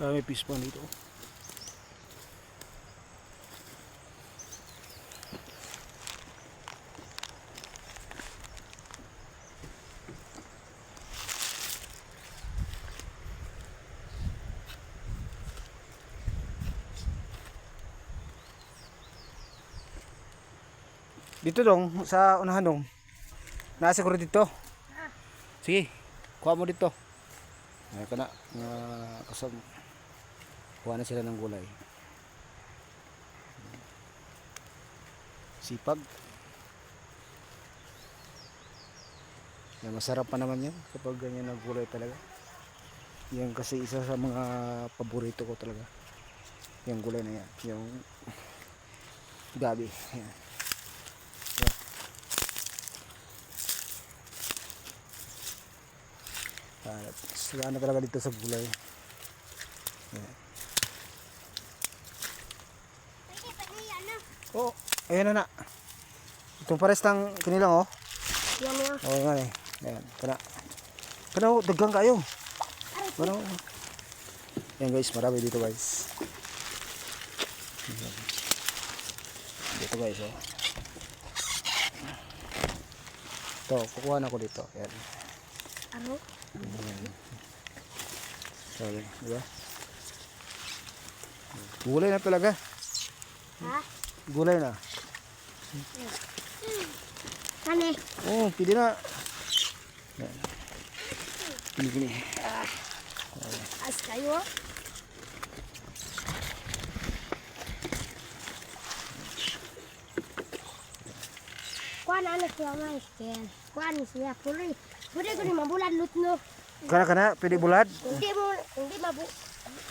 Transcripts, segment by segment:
May fish pond dito. Dito dong, sa unahan dong. Nasa ko dito. Sige, kuha mo dito. Ay, kana kasam. Kuha na sila ng gulay. Sipag. Yan, masarap pa naman yan kapag ganyan ng gulay talaga. Yan kasi isa sa mga paborito ko talaga. Yung gulay na yan. Yung gabi. Yan. Sila na talaga dito sa gulay. Yan. Oh, ayan na. Itong pares ng kinilang oh. Yan yun. Oh, nga eh. Ayan, kana. Kana oh, dagang kayo. Kana. Yan guys, marami dito guys. Dito guys oh. Ito, kukuha na ko dito. Ayan. Ano? Sorry, diba? Gulay na talaga. Ha? Gulay na. Ano? Oh, pwede na. Gini. As kayo? Kuan anak siya may skin. Kuan siya puri. Puri ko ni mabulan lutno. Kana, pwede bulad? Hindi mabu.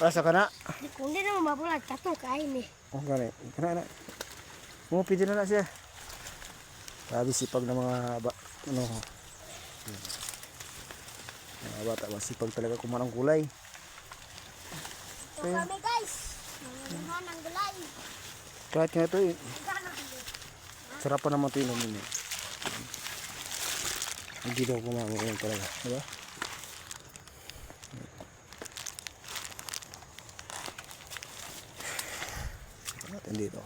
Asa kana? Hindi na mabulan katong kain eh. Oh, kana na. Oh, pwede na siya. Sabi sipag ng mga ano. Mga bata masipag talaga kumain ng gulay. So kami guys. Mga ng gulay. Kahit nga ito eh. Sarap pa naman ito inumin eh. Hindi daw kumain talaga. Diba? Natin dito.